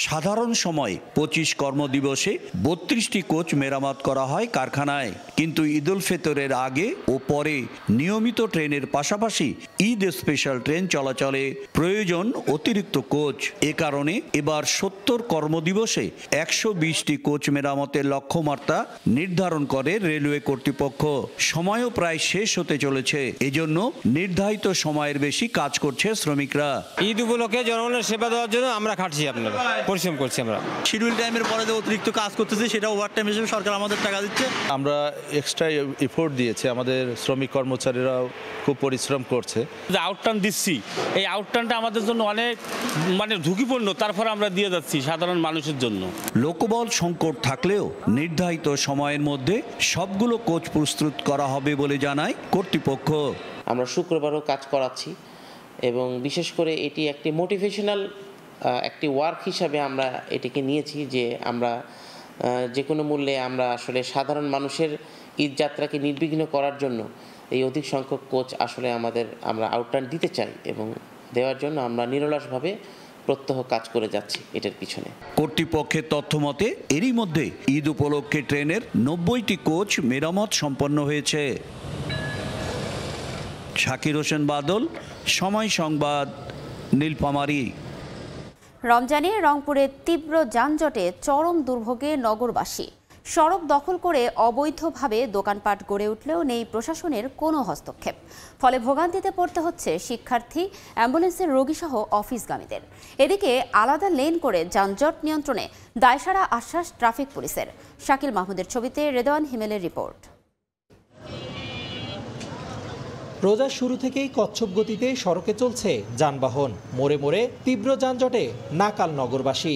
সাধারণ সময় 25 কর্মদিবসে 32টি কোচ মেরামত করা হয় কারখানায়, কিন্তু ঈদ উল ফিতরের আগে ও পরে নিয়মিত ট্রেনের পাশাপাশি ঈদ স্পেশাল ট্রেন চলাচলে প্রয়োজন অতিরিক্ত কোচ। এ কারণে এবার 70 কর্মদিবসে 120টি কোচ মেরামতের লক্ষ্যমাত্রা নির্ধারণ করে রেলওয়ে কর্তৃপক্ষ। সময়ও প্রায় শেষ হতে চলেছে, এজন্য নির্ধারিত সময়ের বেশি কাজ করছে শ্রমিকরা। ঈদ উপলক্ষে জনগণের সেবা দেওয়ার জন্য আমরা খাটছি, আপনারা পরিশ্রম করছি। আমরা শিডিউল টাইমের পরে যে অতিরিক্ত কাজ করতেছি সেটা ওভারটাইম হিসেবে সরকার আমাদের টাকা দিচ্ছে। আমরা এক্সট্রা এফোর্ট দিয়েছি, আমাদের শ্রমিক কর্মচারীরাও খুব পরিশ্রম করছে। যে আউটটার্ন দিচ্ছি, এই আউটটার্নটা আমাদের জন্য অনেক ঝুঁকিপূর্ণ, তারপর আমরা দিয়ে যাচ্ছি সাধারণ মানুষের জন্য। লোকবল সংকট থাকলেও নির্ধারিত সময়ের মধ্যে সবগুলো কোচ প্রস্তুত করা হবে বলে জানায় কর্তৃপক্ষ। আমরা শুক্রবারও কাজ করাচ্ছি এবং বিশেষ করে এটি একটি মোটিভেশনাল একটি ওয়ার্ক হিসাবে আমরা এটিকে নিয়েছি, যে আমরা যে কোনো মূল্যে আমরা আসলে সাধারণ মানুষের ঈদ যাত্রাকে নির্বিঘ্ন করার জন্য এই অধিক সংখ্যক কোচ আসলে আমরা আউটটার্ন দিতে চাই, এবং দেওয়ার জন্য আমরা নিরলসভাবে প্রত্যহ কাজ করে যাচ্ছি এটার পিছনে। কর্তৃপক্ষের তথ্য মতে এরই মধ্যে ঈদ উপলক্ষে ট্রেনের 90টি কোচ মেরামত সম্পন্ন হয়েছে। শাকির হোসেন বাদল, সময় সংবাদ, নীলফামারী। রমজানে রংপুরে তীব্র যানজটে চরম দুর্ভোগে নগরবাসী। সড়ক দখল করে অবৈধভাবে দোকানপাট গড়ে উঠলেও নেই প্রশাসনের কোনো হস্তক্ষেপ। ফলে ভোগান্তিতে পড়তে হচ্ছে শিক্ষার্থী, অ্যাম্বুলেন্সের রোগীসহ অফিসগামীদের। এদিকে আলাদা লেন করে যানজট নিয়ন্ত্রণে দায়সারা আশ্বাস ট্রাফিক পুলিশের। শাকিল মাহমুদের ছবিতে রেদওয়ান হিমেলের রিপোর্ট। রোজার শুরু থেকেই কচ্ছপ গতিতে সড়কে চলছে যানবাহন। মোড়ে মোড়ে তীব্র যানজটে নাকাল নগরবাসী।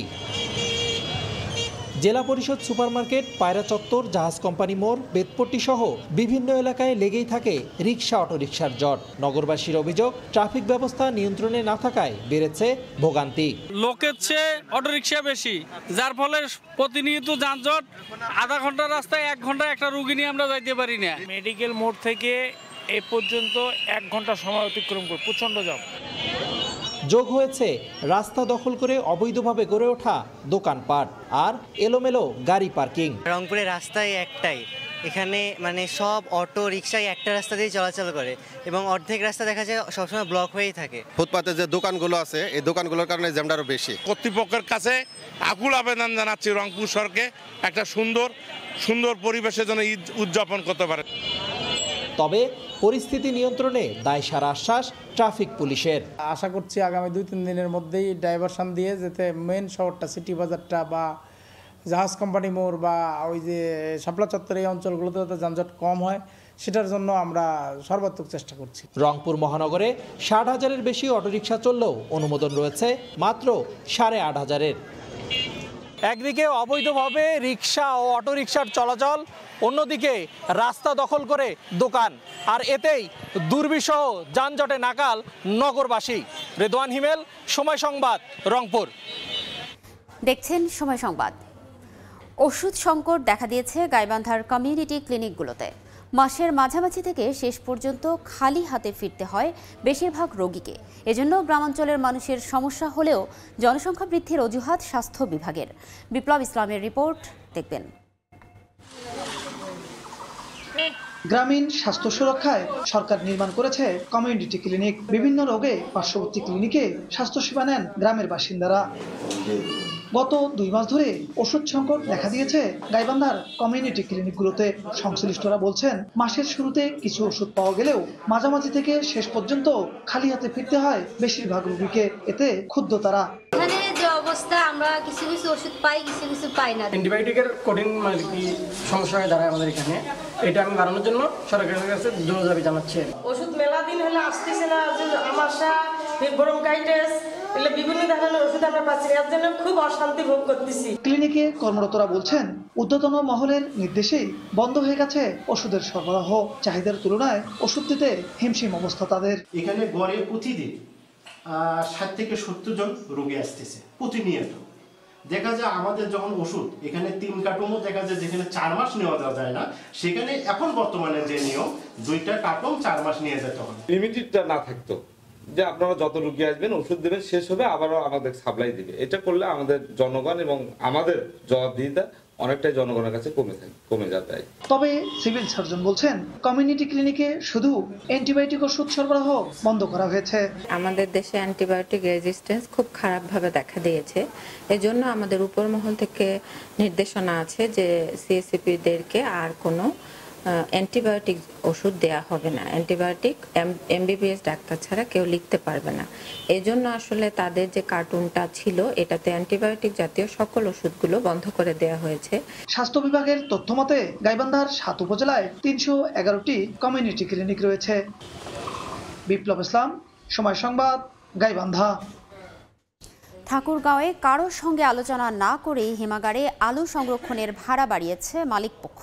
জেলা পরিষদ সুপারমার্কেট, পায়রা চত্বর, জাহাজ কোম্পানি মোড়, বেতপট্টি সহ বিভিন্ন এলাকায় লেগেই থাকে রিকশা অটোরিকশার জট। নগরবাসীর অভিযোগ, ট্রাফিক ব্যবস্থা নিয়ন্ত্রণে না থাকায় বেড়েছে ভোগান্তি। লোকের চেয়ে অটোরিকশা বেশি, যার ফলে প্রতিনিয়ত যানজট। আধা ঘন্টা রাস্তায় 1 ঘন্টায় একটা রুগী নিয়ে আমরা যাইতে পারি না। মেডিকেল মোড় থেকে এ পর্যন্ত 1 ঘন্টা সময় অতিক্রম করে প্রচণ্ড জ্যাম। যোগ হয়েছে রাস্তা দখল করে অবৈধভাবে গড়ে ওঠা দোকানপাট আর এলোমেলো গাড়ি পার্কিং। রংপুরের রাস্তায় একটাই, এখানে মানে সব অটো রিক্সায় একটা রাস্তা দিয়ে চলাচল করে এবং অর্ধেক রাস্তা দেখা যায় সবসময় ব্লক হয়েই থাকে। ফুটপাতে যে দোকানগুলো আছে এই দোকানগুলোর কারণে জ্যামটা আরও বেশি। কর্তৃপক্ষের কাছে আকুল আবেদন জানাচ্ছি রংপুর শহরকে একটা সুন্দর পরিবেশের জন্য ঈদ উদযাপন করতে পারে। তবে পরিস্থিতি নিয়ন্ত্রণে দায়সারা আশ্বাস ট্রাফিক পুলিশের। আশা করছি আগামী 2-3 দিনের মধ্যেই ডাইভারশন দিয়ে যাতে মেন শহরটা, সিটি বাজারটা বা জাহাজ কোম্পানি মোড় বা ওই যে শাপলা চত্বর, এই অঞ্চলগুলোতে যাতে যানজট কম হয় সেটার জন্য আমরা সর্বাত্মক চেষ্টা করছি। রংপুর মহানগরে 60,000-এর বেশি অটোরিকশা চললেও অনুমোদন রয়েছে মাত্র 8,500-এর। একদিকে অবৈধভাবে রিকশা ও অটোরিকশার চলাচল, অন্যদিকে রাস্তা দখল করে দোকান, আর এতেই দুর্বিষহ যানজটে নাকাল নগরবাসী। রেদওয়ান হিমেল, সময় সংবাদ, রংপুর। দেখছেন সময় সংবাদ। ওষুধ সংকট দেখা দিয়েছে গাইবান্ধার কমিউনিটি ক্লিনিকগুলোতে। মাসের মাঝামাঝি থেকে শেষ পর্যন্ত খালি হাতে ফিরতে হয় বেশিরভাগ রোগীকে। এজন্য গ্রামাঞ্চলের মানুষের সমস্যা হলেও জনসংখ্যা বৃদ্ধির অজুহাত স্বাস্থ্য বিভাগের। বিপ্লব ইসলামের রিপোর্ট দেখবেন। গ্রামীণ স্বাস্থ্য সুরক্ষায় সরকার নির্মাণ করেছে কমিউনিটি ক্লিনিক। বিভিন্ন রোগে পার্শ্ববর্তী ক্লিনিকে স্বাস্থ্যসেবা নেন গ্রামের বাসিন্দারা। গত 2 মাস ধরে ওষুধ সংকট দেখা দিয়েছে গাইবান্ধার কমিউনিটি ক্লিনিকগুলোতে। সংশ্লিষ্টরা বলছেন, মাসের শুরুতে কিছু ওষুধ পাওয়া গেলেও মাঝামাঝি থেকে শেষ পর্যন্ত খালি হাতে ফিরতে হয় বেশিরভাগ রোগীকে। এতে ক্ষুব্ধ তারা। এখানে যে অবস্থা, আমরা কিছু কিছু ওষুধ পাই, কিছু কিছু পাই না। অ্যান্টিবায়োটিকের কঠিন সমস্যা হয়ে দাঁড়ায় আমাদের এখানে। এটা আমি বাড়ানোর জন্য সরকারের কাছে জোর দাবি জানাচ্ছি। ওষুধ মেলা দিন হলে আসতেছে না, আমাশা, ব্রঙ্কাইটিস, এগুলো বিভিন্ন ধরনের ওষুধ আমরা পাচ্ছি, এর জন্য খুব অশান্তি ভোগ করতেছি। ক্লিনিকে কর্মরতরা বলছেন, ঊর্ধ্বতন মহলের নির্দেশেই বন্ধ হয়ে গেছে ওষুধের সরবরাহ। চাহিদার তুলনায় ওষুধ দিতে হিমশিম অবস্থা তাদের। এখানে গড়ে প্রতিদিন 60 থেকে 70 জন রোগী আসতেছে প্রতিনিয়ত। দেখা যায় আমাদের যখন ওষুধ এখানে 3 কার্টুনও দেখা যায়, যেখানে 4 মাস নেওয়া যায় না, সেখানে এখন বর্তমানে যে নিয়ম 2টা কার্টুন 4 মাস নিয়ে যেতে হবে। লিমিটেডটা না থাকতো যে আপনারা যত রোগী আসবেন ওষুধ দেবেন, শেষ হবে আবারও আমাদের সাপ্লাই দিবে। এটা করলে আমাদের জনগণ এবং আমাদের জবাবদিহিতা অনেকটাই জনগণের কাছে কমে যাবে। তবে সিভিল সার্জন বলছেন, কমিউনিটি ক্লিনিকে শুধু অ্যান্টিবায়োটিক ওষুধ সরবরাহ বন্ধ করা হয়েছে। আমাদের দেশে অ্যান্টিবায়োটিক রেজিস্ট্যান্স খুব খারাপভাবে দেখা দিয়েছে। এজন্য আমাদের উপর মহল থেকে নির্দেশনা আছে যে সিএসসিপিদেরকে আর কোনো অ্যান্টিবায়োটিক ওষুধ দেয়া হবে না। অ্যান্টিবায়োটিক এমবিবিএস ডাক্তার ছাড়া কেউ লিখতে পারবে না। এজন্য আসলে তাদের যে কার্টুনটা ছিল, এটাতে অ্যান্টিবায়োটিক জাতীয় সকল ওষুধগুলো বন্ধ করে দেয়া হয়েছে। স্বাস্থ্য বিভাগের তথ্য মতে গাইবান্ধার 7 উপজেলায় 311টি কমিউনিটি ক্লিনিক রয়েছে। বিপ্লব ইসলাম, সময় সংবাদ, গাইবান্ধা। ঠাকুরগাঁওয়ে কারোর সঙ্গে আলোচনা না করেই হিমাগারে আলু সংরক্ষণের ভাড়া বাড়িয়েছে মালিকপক্ষ।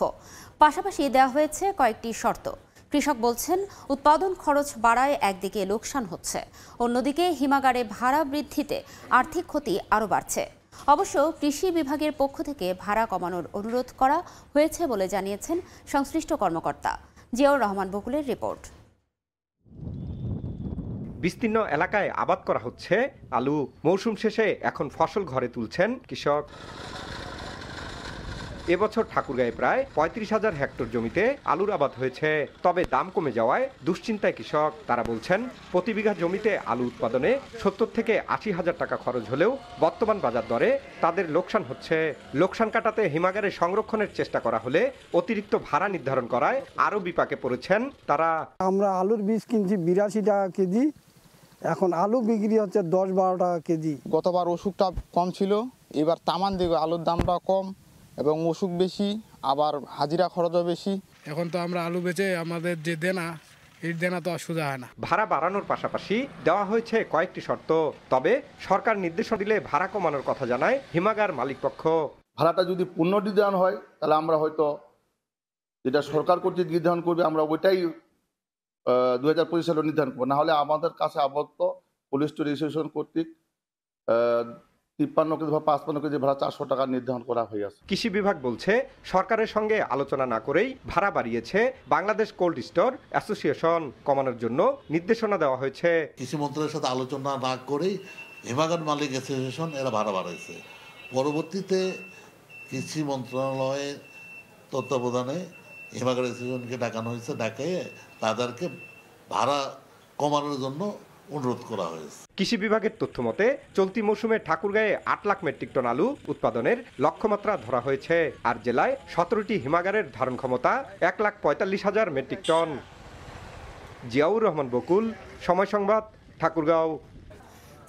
পাশাপাশি দেওয়া হয়েছে কয়েকটি শর্ত। কৃষক বলছেন, উৎপাদন খরচ বাড়ায় একদিকে লোকসান হচ্ছে, অন্যদিকে হিমাগারে ভাড়া বৃদ্ধিতে আর্থিক ক্ষতি আরও বাড়ছে। অবশ্য কৃষি বিভাগের পক্ষ থেকে ভাড়া কমানোর অনুরোধ করা হয়েছে বলে জানিয়েছেন সংশ্লিষ্ট কর্মকর্তা। জিয়াউর রহমান বকুলের রিপোর্ট। বিস্তীর্ণ এলাকায় আবাদ করা হচ্ছে আলু। মৌসুম শেষে এখন ফসল ঘরে তুলছেন কৃষক। এবছর ঠাকুরগাঁয়ে প্রায় 35,000 হেক্টর জমিতে আলুর আবাদ হয়েছে। তবে দাম কমে যাওয়ায় দুশ্চিন্তায় কৃষক। তারা বলছেন, প্রতি বিঘা জমিতে আলু উৎপাদনে 70 থেকে 80,000 টাকা খরচ হলেও বর্তমান বাজার দরে তাদের লোকসান হচ্ছে। লোকসান কাটাতে হিমাগারে সংরক্ষণের চেষ্টা করা হলে অতিরিক্ত ভাড়া নির্ধারণ করায় আরও বিপাকে পড়েছেন তারা। আমরা আলুর বীজ কিনছি 82 টাকা কেজি, এখন আলু বিক্রি হচ্ছে 10-12 টাকা কেজি। গতবার ওষুধটা কম ছিল, এবার তামান দিকে আলুর দামটা কম এবং ওষুধ বেশি, আবার হাজিরা খরচও বেশি। এখন তো আমরা আলু বেচে আমাদের যে দেনা, এই দেনা তো সোজা হয় না। ভাড়া বাড়ানোর পাশাপাশি দেওয়া হয়েছে কয়েকটি শর্ত। তবে সরকার নির্দেশনা দিলে ভাড়া কমানোর কথা জানায় হিমাগার মালিকপক্ষ। ভাড়াটা যদি পুনর্নির্ধারণ হয় তাহলে আমরা হয়তো যেটা সরকার কর্তৃক নির্ধারণ করবে আমরা ওইটাই 2025 সালে নির্ধারণ করবো। না হলে আমাদের কাছে আবদ্ধ পুলিশ টু রেজিস্ট্রেশন কর্তৃক 53 কেজি বা 55 কেজি ভাড়া 400 টাকা নির্ধারণ করা হয়েছে। কৃষি বিভাগ বলছে সরকারের সঙ্গে আলোচনা না করেই ভাড়া বাড়িয়েছে বাংলাদেশ কোল্ড স্টোর অ্যাসোসিয়েশন। কমানোর জন্য নির্দেশনা দেওয়া হয়েছে। কৃষি মন্ত্রণালয়ের সাথে আলোচনা না করেই হিমাগার মালিক অ্যাসোসিয়েশন এরা ভাড়া বাড়াইছে। পরবর্তীতে কৃষি মন্ত্রণালয়ের তত্ত্বাবধানে হিমাগার অ্যাসোসিয়েশনকে ডাকানো হয়েছে, ডাকিয়ে তাদেরকে ভাড়া কমানোর জন্য অনুরোধ করা হয়েছে। কৃষি বিভাগের তথ্য মতে চলতি মৌসুমে ঠাকুরগাঁয়ে 8 লাখ মেট্রিক টন আলু উৎপাদনের লক্ষ্যমাত্রা ধরা হয়েছে, আর জেলায় 17টি হিমাগারের ধারণ ক্ষমতা 1,45,000 মেট্রিক টন। জিয়াউর রহমান বকুল, সময় সংবাদ, ঠাকুরগাঁও।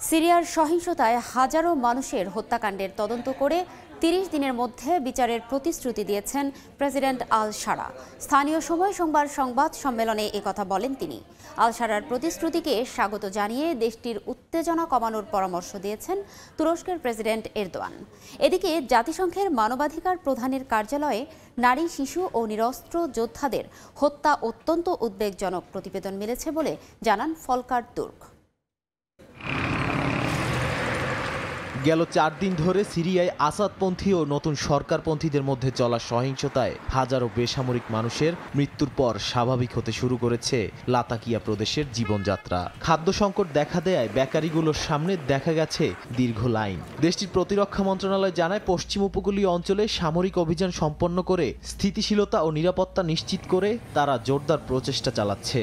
সিরিয়ার সহিংসতায় হাজারো মানুষের হত্যাকাণ্ডের তদন্ত করে 30 দিনের মধ্যে বিচারের প্রতিশ্রুতি দিয়েছেন প্রেসিডেন্ট আল শারা। স্থানীয় সময় সোমবার সংবাদ সম্মেলনে একথা বলেন তিনি। আল শারার প্রতিশ্রুতিকে স্বাগত জানিয়ে দেশটির উত্তেজনা কমানোর পরামর্শ দিয়েছেন তুরস্কের প্রেসিডেন্ট এরদোয়ান। এদিকে জাতিসংঘের মানবাধিকার প্রধানের কার্যালয়ে নারী, শিশু ও নিরস্ত্র যোদ্ধাদের হত্যা অত্যন্ত উদ্বেগজনক প্রতিবেদন মিলেছে বলে জানান ফলকার তুর্ক। গেল 4 দিন ধরে সিরিয়ায় আসাদপন্থী ও নতুন সরকারপন্থীদের মধ্যে চলা সহিংসতায় হাজারো বেসামরিক মানুষের মৃত্যুর পর স্বাভাবিক হতে শুরু করেছে লাতাকিয়া প্রদেশের জীবনযাত্রা। খাদ্য সংকট দেখা দেয় বেকারিগুলোর সামনে দেখা গেছে দীর্ঘ লাইন। দেশটির প্রতিরক্ষা মন্ত্রণালয় জানায়, পশ্চিম উপকূলীয় অঞ্চলে সামরিক অভিযান সম্পন্ন করে স্থিতিশীলতা ও নিরাপত্তা নিশ্চিত করে তারা জোরদার প্রচেষ্টা চালাচ্ছে।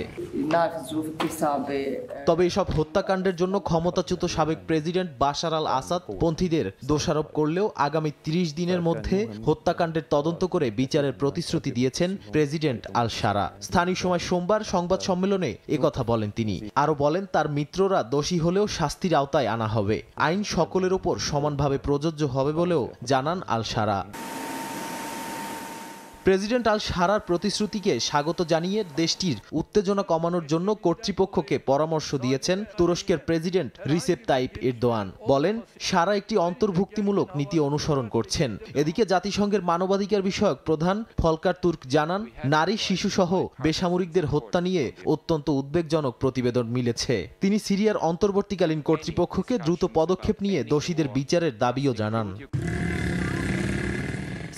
তবে এসব হত্যাকাণ্ডের জন্য ক্ষমতাচ্যুত সাবেক প্রেসিডেন্ট বাশার আল আসাদ পন্থীদের দোষারোপ করলেও আগামী 30 দিনের মধ্যে হত্যাকাণ্ডের তদন্ত করে বিচারের প্রতিশ্রুতি দিয়েছেন প্রেসিডেন্ট আল শারা। স্থানীয় সময় সোমবার সংবাদ সম্মেলনে একথা বলেন তিনি। আরও বলেন, তার মিত্ররা দোষী হলেও শাস্তির আওতায় আনা হবে। আইন সকলের উপর সমানভাবে প্রযোজ্য হবে বলেও জানান আল শারা। প্রেসিডেন্ট আল শারার প্রতিশ্রুতিকে স্বাগত জানিয়ে দেশটির উত্তেজনা কমানোর জন্য কর্তৃপক্ষকে পরামর্শ দিয়েছেন তুরস্কের প্রেসিডেন্ট রিসেপ তাইপ এরদোয়ান। বলেন, শারা একটি অন্তর্ভুক্তিমূলক নীতি অনুসরণ করছেন। এদিকে জাতিসংঘের মানবাধিকার বিষয়ক প্রধান ফলকার তুর্ক জানান, নারী, শিশুসহ বেসামরিকদের হত্যা নিয়ে অত্যন্ত উদ্বেগজনক প্রতিবেদন মিলেছে। তিনি সিরিয়ার অন্তর্বর্তীকালীন কর্তৃপক্ষকে দ্রুত পদক্ষেপ নিয়ে দোষীদের বিচারের দাবিও জানান।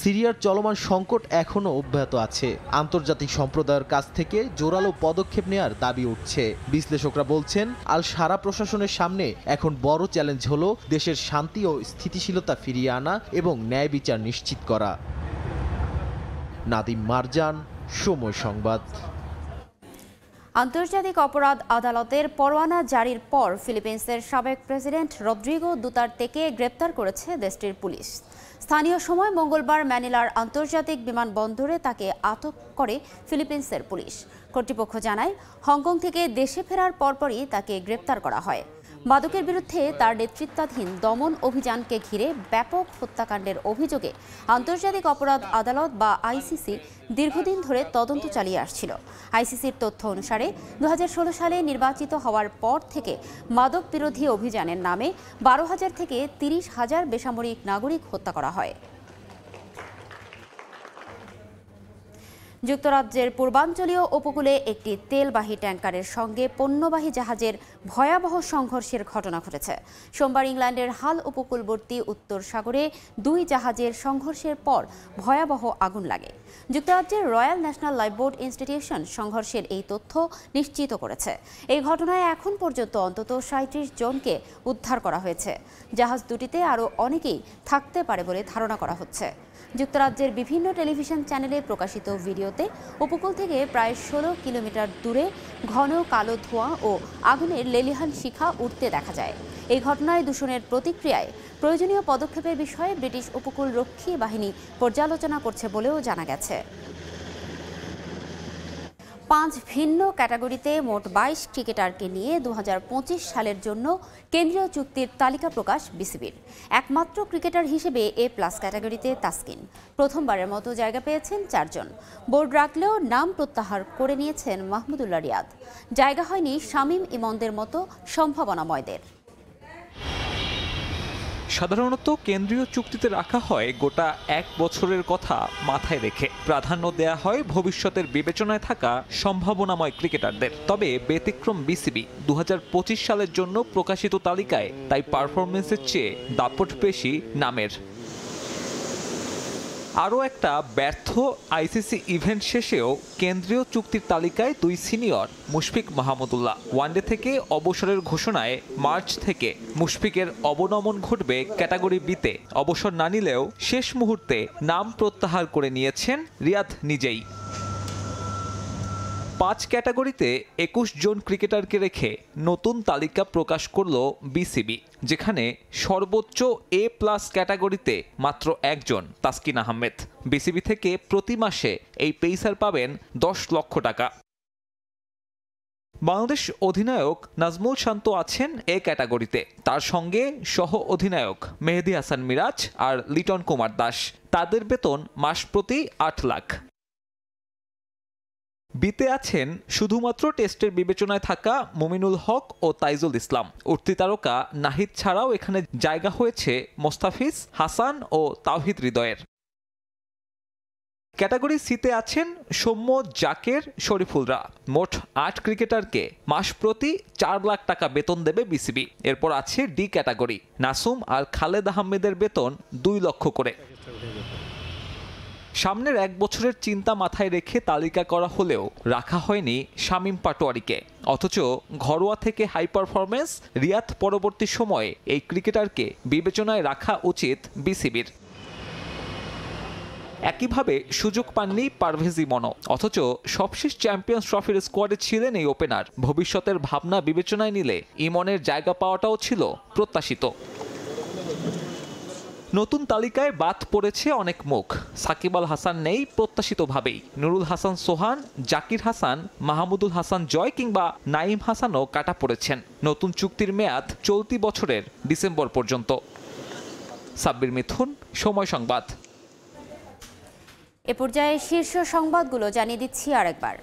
সিরিয়ার চলমান সংকট এখনও অব্যাহত আছে। আন্তর্জাতিক সম্প্রদায়ের কাছ থেকে জোরালো পদক্ষেপ নেওয়ার দাবি উঠছে। বিশ্লেষকরা বলছেন, আল শারা প্রশাসনের সামনে এখন বড় চ্যালেঞ্জ হলো দেশের শান্তি ও স্থিতিশীলতা ফিরিয়ে আনা এবং ন্যায় বিচার নিশ্চিত করা। নাদিম মারজান, সময় সংবাদ। আন্তর্জাতিক অপরাধ আদালতের পরোয়ানা জারির পর ফিলিপিন্সের সাবেক প্রেসিডেন্ট রদ্রিগো দুতার্তেকে গ্রেপ্তার করেছে দেশটির পুলিশ। স্থানীয় সময় মঙ্গলবার ম্যানিলার আন্তর্জাতিক বিমানবন্দরে তাকে আটক করে ফিলিপিন্সের পুলিশ। কর্তৃপক্ষ জানায়, হংকং থেকে দেশে ফেরার পরপরই তাকে গ্রেপ্তার করা হয়। মাদকের বিরুদ্ধে তার নেতৃত্বাধীন দমন অভিযানকে ঘিরে ব্যাপক হত্যাকাণ্ডের অভিযোগে আন্তর্জাতিক অপরাধ আদালত বা আইসিসি দীর্ঘদিন ধরে তদন্ত চালিয়ে আসছিল। আইসিসির তথ্য অনুসারে 2016 সালে নির্বাচিত হওয়ার পর থেকে মাদক বিরোধী অভিযানের নামে 12,000 থেকে 30,000 বেসামরিক নাগরিক হত্যা করা হয়। যুক্তরাজ্যের পূর্বাঞ্চলীয় উপকূলে একটি তেলবাহী ট্যাঙ্কারের সঙ্গে পণ্যবাহী জাহাজের ভয়াবহ সংঘর্ষের ঘটনা ঘটেছে। সোমবার ইংল্যান্ডের হাল উপকূলবর্তী উত্তর সাগরে 2 জাহাজের সংঘর্ষের পর ভয়াবহ আগুন লাগে। যুক্তরাজ্যের রয়্যাল ন্যাশনাল লাইফবোট ইনস্টিটিউশন সংঘর্ষের এই তথ্য নিশ্চিত করেছে। এই ঘটনায় এখন পর্যন্ত অন্তত 37 জনকে উদ্ধার করা হয়েছে। জাহাজ দুটিতে আরও অনেকেই থাকতে পারে বলে ধারণা করা হচ্ছে। যুক্তরাজ্যের বিভিন্ন টেলিভিশন চ্যানেলে প্রকাশিত ভিডিওতে উপকূল থেকে প্রায় 16 কিলোমিটার দূরে ঘন কালো ধোঁয়া ও আগুনের লেলিহান শিখা উঠতে দেখা যায়। এই ঘটনায় দূষণের প্রতিক্রিয়ায় প্রয়োজনীয় পদক্ষেপের বিষয়ে ব্রিটিশ উপকূল রক্ষী বাহিনী পর্যালোচনা করছে বলেও জানা গেছে। 5 ভিন্ন ক্যাটাগরিতে মোট 22 ক্রিকেটারকে নিয়ে 2025 সালের জন্য কেন্দ্রীয় চুক্তির তালিকা প্রকাশ বিসিবির। একমাত্র ক্রিকেটার হিসেবে A+ ক্যাটাগরিতে তাসকিন প্রথমবারের মতো জায়গা পেয়েছেন 4 জন। বোর্ড রাখলেও নাম প্রত্যাহার করে নিয়েছেন মাহমুদুল্লাহ রিয়াদ। জায়গা হয়নি শামীম ইমনদের মতো সম্ভাবনাময়দের। সাধারণত কেন্দ্রীয় চুক্তিতে রাখা হয় গোটা 1 বছরের কথা মাথায় রেখে। প্রাধান্য দেয়া হয় ভবিষ্যতের বিবেচনায় থাকা সম্ভাবনাময় ক্রিকেটারদের। তবে ব্যতিক্রম বিসিবি 2025 সালের জন্য প্রকাশিত তালিকায় তাই পারফরমেন্সের চেয়ে দাপট বেশি নামের। আরও একটা ব্যর্থ আইসিসি ইভেন্ট শেষেও কেন্দ্রীয় চুক্তির তালিকায় 2 সিনিয়র মুশফিক মাহমুদুল্লাহ। ওয়ানডে থেকে অবসরের ঘোষণায় মার্চ থেকে মুশফিকের অবনমন ঘটবে ক্যাটাগরি বিতে। অবসর না নিলেও শেষ মুহূর্তে নাম প্রত্যাহার করে নিয়েছেন রিয়াদ নিজেই। 5 ক্যাটাগরিতে 21 জন ক্রিকেটারকে রেখে নতুন তালিকা প্রকাশ করল বিসিবি, যেখানে সর্বোচ্চ A+ ক্যাটাগরিতে মাত্র 1 জন, তাসকিন আহমেদ। বিসিবি থেকে প্রতি মাসে এই পেসার পাবেন 10 লক্ষ টাকা। বাংলাদেশ অধিনায়ক নাজমুল শান্ত আছেন এ ক্যাটাগরিতে। তার সঙ্গে সহ অধিনায়ক মেহেদী হাসান মিরাজ আর লিটন কুমার দাস। তাদের বেতন মাস প্রতি 8 লাখ। বিতে আছেন শুধুমাত্র টেস্টের বিবেচনায় থাকা মুমিনুল হক ও তাইজুল ইসলাম। উঠতি তারকা নাহিদ ছাড়াও এখানে জায়গা হয়েছে মোস্তাফিজ, হাসান ও তাওহিদ হৃদয়ের। ক্যাটাগরি সিতে আছেন সৌম্য, জাকের, শরীফুলরা। মোট 8 ক্রিকেটারকে মাস প্রতি 4 লাখ টাকা বেতন দেবে বিসিবি। এরপর আছে ডি ক্যাটাগরি। নাসুম আর খালেদ আহমেদের বেতন 2 লক্ষ করে। সামনের 1 বছরের চিন্তা মাথায় রেখে তালিকা করা হলেও রাখা হয়নি শামীম পাটোয়ারিকে। অথচ ঘরোয়া থেকে হাই পারফরমেন্স রিয়াদ পরবর্তী সময়ে এই ক্রিকেটারকে বিবেচনায় রাখা উচিত বিসিবির। একইভাবে সুযোগ পাননি পারভেজ ইমনও। অথচ সবশেষ চ্যাম্পিয়ন্স ট্রফির স্কোয়াডে ছিলেন এই ওপেনার। ভবিষ্যতের ভাবনা বিবেচনায় নিলে ইমনের জায়গা পাওয়াটাও ছিল প্রত্যাশিত। নতুন তালিকায় বাদ পড়েছে অনেক মুখ। সাকিব আল হাসান নেই প্রত্যাশিতভাবেই। নুরুল হাসান সোহান, জাকির হাসান, মাহমুদুল হাসান জয় কিংবা নাইম হাসানও কাটা পড়েছেন। নতুন চুক্তির মেয়াদ চলতি বছরের ডিসেম্বর পর্যন্ত। সাব্বির মিথুন, সময় সংবাদ। এ পর্যায়ে শীর্ষ সংবাদগুলো জানিয়ে দিচ্ছি আরেকবার।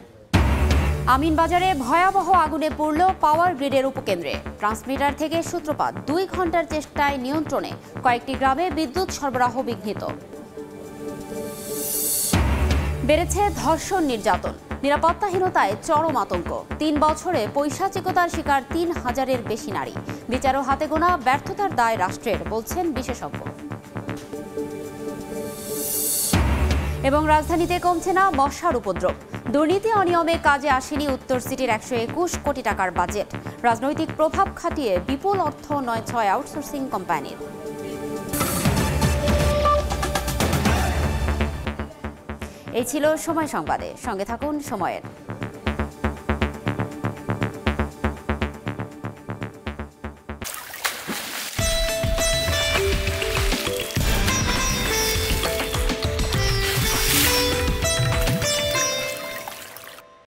আমিনবাজারে ভয়াবহ আগুনে পড়ল পাওয়ার গ্রিডের উপকেন্দ্রে। ট্রান্সমিটার থেকে সূত্রপাত 2 ঘন্টার চেষ্টায় নিয়ন্ত্রণে কয়েকটি গ্রামে বিদ্যুৎ সরবরাহ বিঘ্নিত। বেড়েছে ধর্ষণ, নির্যাতন, নিরাপত্তাহীনতায় চরম আতঙ্ক। 3 বছরে পৈশাচিকতার শিকার 3000-এর বেশি নারী। বিচারও হাতে গোনা, ব্যর্থতার দায় রাষ্ট্রের, বলছেন বিশেষজ্ঞ। এবং রাজধানীতে কমছে না মশার উপদ্রব। দুর্নীতি অনিয়মে কাজে আসেনি উত্তর সিটির 121 কোটি টাকার বাজেট। রাজনৈতিক প্রভাব খাটিয়ে বিপুল অর্থ 9-6 আউটসোর্সিং কোম্পানির। এই ছিল সময় সংবাদে। সঙ্গে থাকুন সময়ের।